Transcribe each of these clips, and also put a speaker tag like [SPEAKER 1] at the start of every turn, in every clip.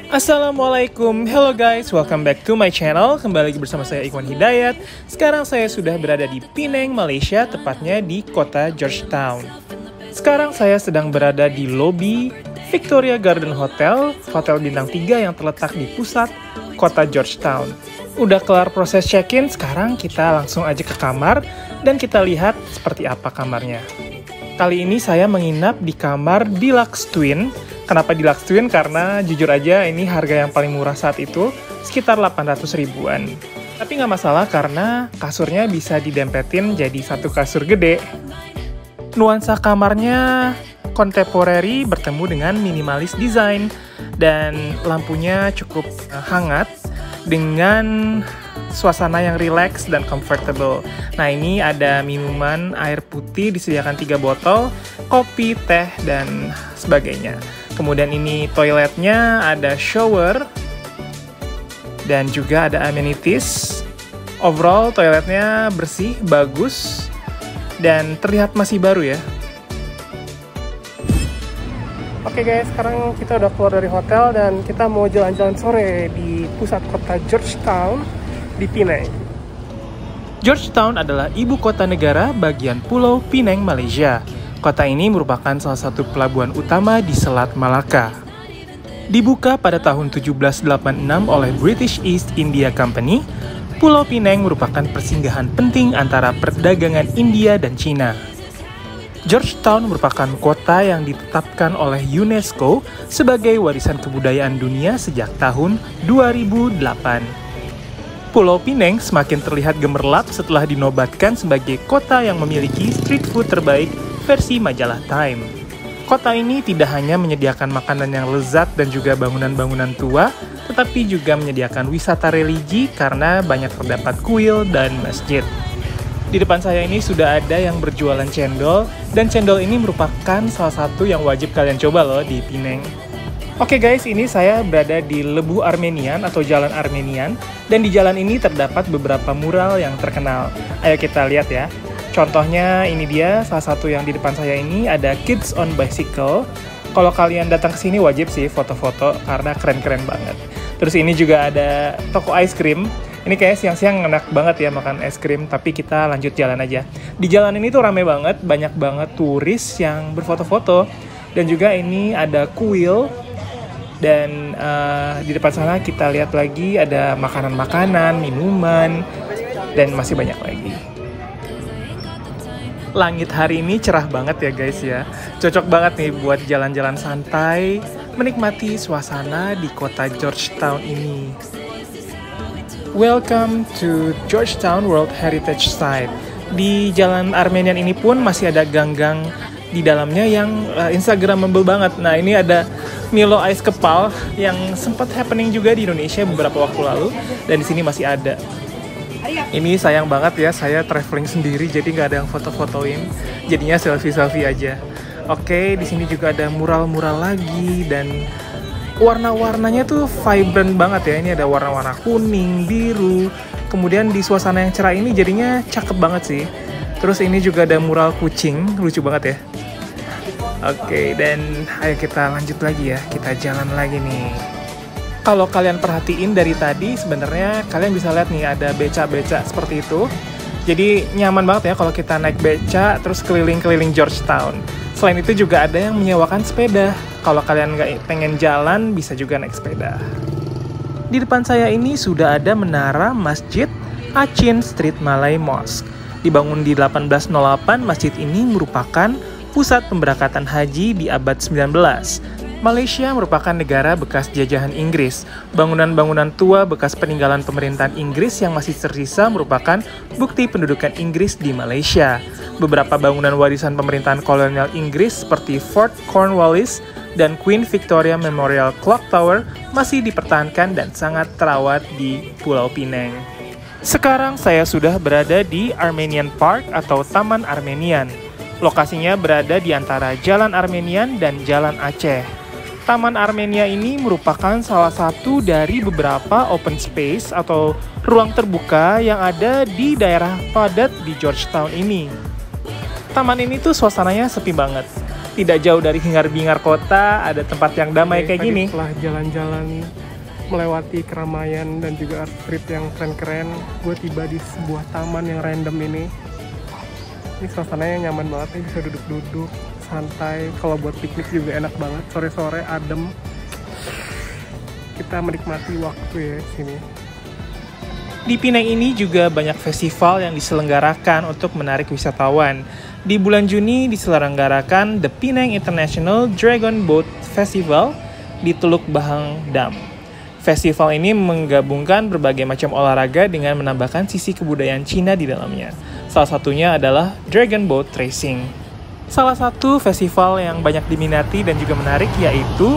[SPEAKER 1] Assalamualaikum, hello guys, welcome back to my channel. Kembali lagi bersama saya Ikhwan Hidayat. Sekarang saya sudah berada di Penang, Malaysia, tepatnya di kota Georgetown. Sekarang saya sedang berada di lobi Victoria Garden Hotel, hotel bintang 3 yang terletak di pusat kota Georgetown. Udah kelar proses check-in, sekarang kita langsung aja ke kamar dan kita lihat seperti apa kamarnya. Kali ini saya menginap di kamar Deluxe Twin. Kenapa Deluxe Twin? Karena jujur aja ini harga yang paling murah saat itu, sekitar 800 ribuan. Tapi nggak masalah karena kasurnya bisa didempetin jadi satu kasur gede. Nuansa kamarnya contemporary bertemu dengan minimalis design dan lampunya cukup hangat dengan suasana yang relax dan comfortable. Nah, ini ada minuman air putih disediakan 3 botol, kopi, teh, dan sebagainya. Kemudian ini toiletnya, ada shower, dan juga ada amenities. Overall, toiletnya bersih, bagus, dan terlihat masih baru ya. Oke guys, sekarang kita udah keluar dari hotel dan kita mau jalan-jalan sore di pusat kota Georgetown di Penang. Georgetown adalah ibu kota negara bagian Pulau Penang, Malaysia. Kota ini merupakan salah satu pelabuhan utama di Selat Malaka. Dibuka pada tahun 1786 oleh British East India Company, Pulau Penang merupakan persinggahan penting antara perdagangan India dan Cina. Georgetown merupakan kota yang ditetapkan oleh UNESCO sebagai warisan kebudayaan dunia sejak tahun 2008. Pulau Penang semakin terlihat gemerlap setelah dinobatkan sebagai kota yang memiliki street food terbaik versi majalah Time. Kota ini tidak hanya menyediakan makanan yang lezat dan juga bangunan-bangunan tua, tetapi juga menyediakan wisata religi karena banyak terdapat kuil dan masjid. Di depan saya ini sudah ada yang berjualan cendol, dan cendol ini merupakan salah satu yang wajib kalian coba loh di Penang. Oke guys, ini saya berada di Lebuh Armenian atau Jalan Armenian, dan di jalan ini terdapat beberapa mural yang terkenal. Ayo kita lihat ya. Contohnya ini dia, salah satu yang di depan saya ini ada Kids on Bicycle. Kalau kalian datang ke sini wajib sih foto-foto karena keren-keren banget. Terus ini juga ada toko ice cream. Ini kayak siang-siang enak banget ya makan es krim, tapi kita lanjut jalan aja. Di jalan ini tuh rame banget, banyak banget turis yang berfoto-foto. Dan juga ini ada kuil. Dan di depan sana kita lihat lagi ada makanan-makanan, minuman, dan masih banyak lagi. Langit hari ini cerah banget ya guys ya. Cocok banget nih buat jalan-jalan santai, menikmati suasana di kota Georgetown ini. Welcome to Georgetown World Heritage Site. Di Jalan Armenian ini pun masih ada gang-gang di dalamnya yang instagramable banget. Nah, ini ada Milo Ice Kepal yang sempat happening juga di Indonesia beberapa waktu lalu, dan di sini masih ada. Ini sayang banget ya, saya traveling sendiri jadi nggak ada yang foto-fotoin, jadinya selfie-selfie aja. Oke, di sini juga ada mural-mural lagi dan warna-warnanya tuh vibrant banget ya. Ini ada warna-warna kuning, biru, kemudian di suasana yang cerah ini jadinya cakep banget sih. Terus ini juga ada mural kucing, lucu banget ya. Oke, dan ayo kita lanjut lagi ya, kita jalan lagi nih. Kalau kalian perhatiin dari tadi, sebenarnya kalian bisa lihat nih ada beca-beca seperti itu. Jadi nyaman banget ya kalau kita naik beca terus keliling-keliling Georgetown. Selain itu juga ada yang menyewakan sepeda. Kalau kalian nggak pengen jalan, bisa juga naik sepeda. Di depan saya ini sudah ada menara Masjid Achin Street Malay Mosque. Dibangun di 1808, masjid ini merupakan pusat pemberangkatan haji di abad 19. Malaysia merupakan negara bekas jajahan Inggris. Bangunan-bangunan tua bekas peninggalan pemerintahan Inggris yang masih tersisa merupakan bukti pendudukan Inggris di Malaysia. Beberapa bangunan warisan pemerintahan kolonial Inggris seperti Fort Cornwallis dan Queen Victoria Memorial Clock Tower masih dipertahankan dan sangat terawat di Pulau Penang. Sekarang saya sudah berada di Armenian Park atau Taman Armenian. Lokasinya berada di antara Jalan Armenian dan Jalan Aceh. Taman Armenia ini merupakan salah satu dari beberapa open space atau ruang terbuka yang ada di daerah padat di Georgetown ini. Taman ini tuh suasananya sepi banget. Tidak jauh dari hingar-bingar kota, ada tempat yang damai kayak gini.
[SPEAKER 2] Setelah jalan-jalan melewati keramaian dan juga art street yang keren-keren, gue tiba di sebuah taman yang random ini. Ini suasananya nyaman banget nih, bisa duduk-duduk santai. Kalau buat piknik juga enak banget, sore-sore adem. Kita menikmati waktu ya di sini.
[SPEAKER 1] Di Pineng ini juga banyak festival yang diselenggarakan untuk menarik wisatawan. Di bulan Juni diselenggarakan The Penang International Dragon Boat Festival di Teluk Bahang Dam. Festival ini menggabungkan berbagai macam olahraga dengan menambahkan sisi kebudayaan Cina di dalamnya. Salah satunya adalah Dragon Boat Racing. Salah satu festival yang banyak diminati dan juga menarik yaitu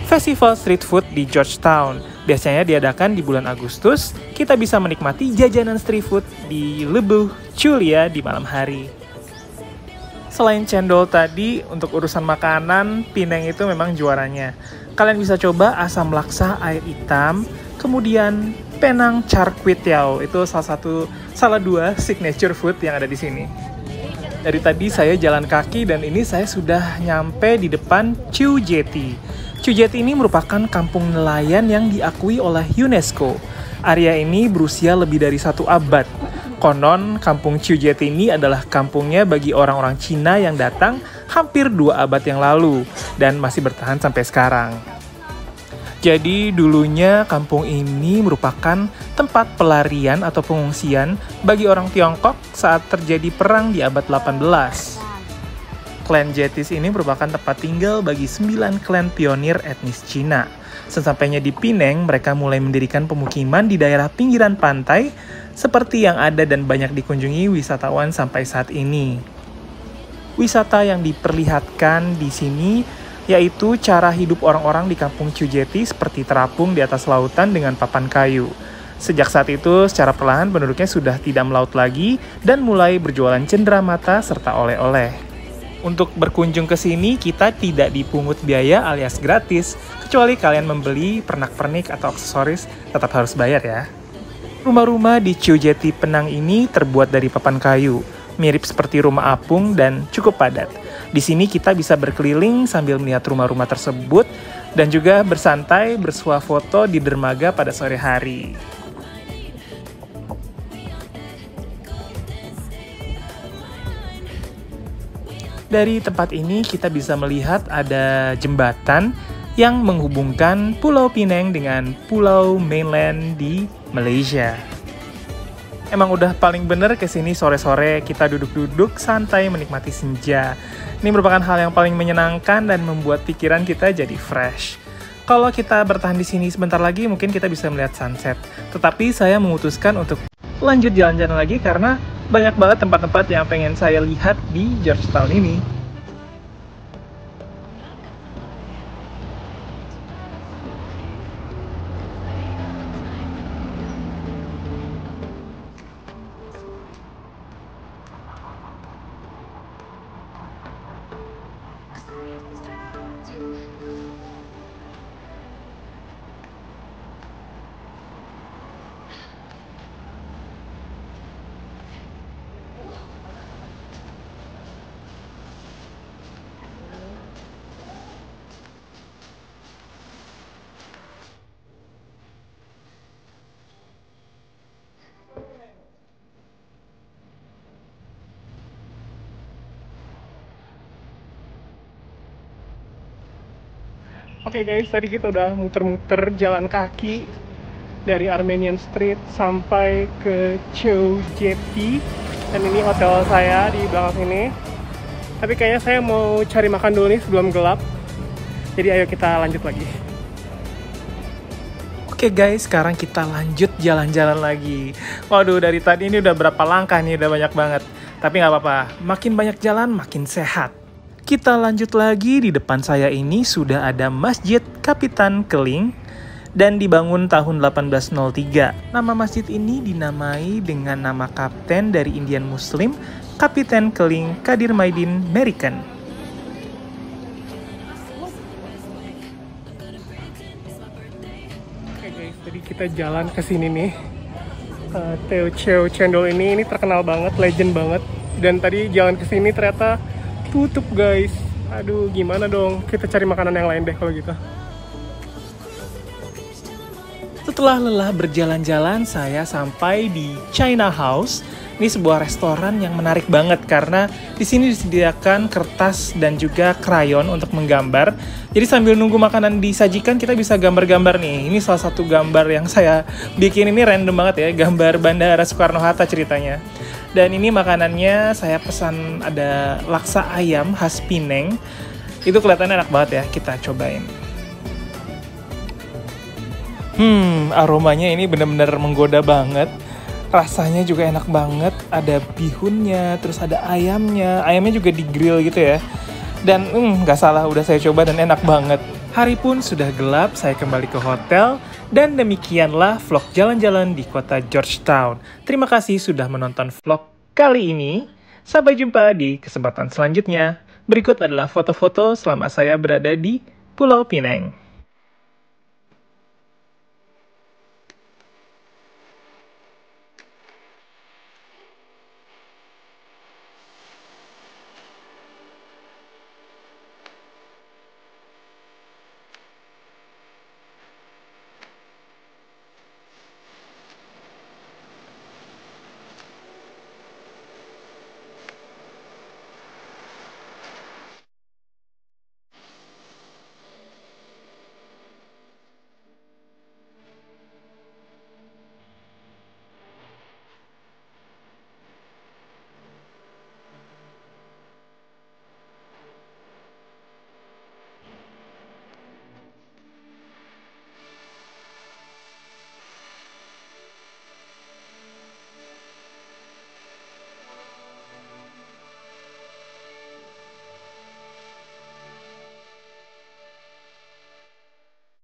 [SPEAKER 1] Festival Street Food di Georgetown. Biasanya diadakan di bulan Agustus. Kita bisa menikmati jajanan street food di Lebuh Chulia di malam hari. Selain cendol tadi, untuk urusan makanan, Pineng itu memang juaranya. Kalian bisa coba asam laksa air hitam, kemudian Penang Char Kway Teow. Itu salah dua signature food yang ada di sini. Dari tadi saya jalan kaki dan ini saya sudah nyampe di depan Chu Jetty. Chu Jetty ini merupakan kampung nelayan yang diakui oleh UNESCO. Area ini berusia lebih dari 1 abad. Konon, kampung Chu Jetty ini adalah kampungnya bagi orang-orang Cina yang datang hampir 2 abad yang lalu dan masih bertahan sampai sekarang. Jadi dulunya kampung ini merupakan tempat pelarian atau pengungsian bagi orang Tiongkok saat terjadi perang di abad 18. Klan Jetis ini merupakan tempat tinggal bagi 9 klan pionir etnis Cina. Sesampainya di Pineng, mereka mulai mendirikan pemukiman di daerah pinggiran pantai seperti yang ada dan banyak dikunjungi wisatawan sampai saat ini. Wisata yang diperlihatkan di sini yaitu cara hidup orang-orang di kampung Chu Jetty seperti terapung di atas lautan dengan papan kayu. Sejak saat itu, secara perlahan penduduknya sudah tidak melaut lagi dan mulai berjualan cenderamata serta oleh-oleh. Untuk berkunjung ke sini, kita tidak dipungut biaya alias gratis, kecuali kalian membeli pernak-pernik atau aksesoris, tetap harus bayar ya. Rumah-rumah di Chu Jetty Penang ini terbuat dari papan kayu, mirip seperti rumah apung dan cukup padat. Di sini kita bisa berkeliling sambil melihat rumah-rumah tersebut dan juga bersantai bersuah foto di dermaga pada sore hari. Dari tempat ini kita bisa melihat ada jembatan yang menghubungkan Pulau Pineng dengan Pulau Mainland di Malaysia. Emang udah paling bener kesini sore-sore kita duduk-duduk santai menikmati senja. Ini merupakan hal yang paling menyenangkan dan membuat pikiran kita jadi fresh. Kalau kita bertahan di sini sebentar lagi mungkin kita bisa melihat sunset. Tetapi saya memutuskan untuk lanjut jalan-jalan lagi karena banyak banget tempat-tempat yang pengen saya lihat di Georgetown ini. Oke guys, tadi kita udah muter-muter jalan kaki dari Armenian Street sampai ke Chu Jetty. Dan ini hotel saya di belakang sini. Tapi kayaknya saya mau cari makan dulu nih sebelum gelap. Jadi ayo kita lanjut lagi. Oke guys, sekarang kita lanjut jalan-jalan lagi. Waduh, dari tadi ini udah berapa langkah nih, udah banyak banget. Tapi nggak apa-apa, makin banyak jalan makin sehat. Kita lanjut lagi, di depan saya ini sudah ada Masjid Kapitan Keling dan dibangun tahun 1803. Nama masjid ini dinamai dengan nama kapten dari Indian Muslim, Kapitan Keling Kadir Maidin Merican. Oke guys, jadi kita jalan ke sini nih. Teochew Cendol ini terkenal banget, legend banget. Dan tadi jalan ke sini ternyata tutup guys.
[SPEAKER 2] Aduh, gimana dong? Kita cari makanan yang lain deh kalau gitu.
[SPEAKER 1] Setelah lelah berjalan-jalan, saya sampai di China House. Ini sebuah restoran yang menarik banget karena di sini disediakan kertas dan juga krayon untuk menggambar. Jadi sambil nunggu makanan disajikan, kita bisa gambar-gambar nih. Ini salah satu gambar yang saya bikin, ini random banget ya, gambar Bandara Soekarno-Hatta ceritanya. Dan ini makanannya saya pesan ada laksa ayam khas Pineng. Itu kelihatannya enak banget ya, kita cobain. Aromanya ini benar-benar menggoda banget. Rasanya juga enak banget, ada bihunnya, terus ada ayamnya juga di grill gitu ya. Dan nggak salah, udah saya coba dan enak banget. Hari pun sudah gelap, saya kembali ke hotel, dan demikianlah vlog jalan-jalan di kota Georgetown. Terima kasih sudah menonton vlog kali ini. Sampai jumpa di kesempatan selanjutnya. Berikut adalah foto-foto selama saya berada di Pulau Pineng.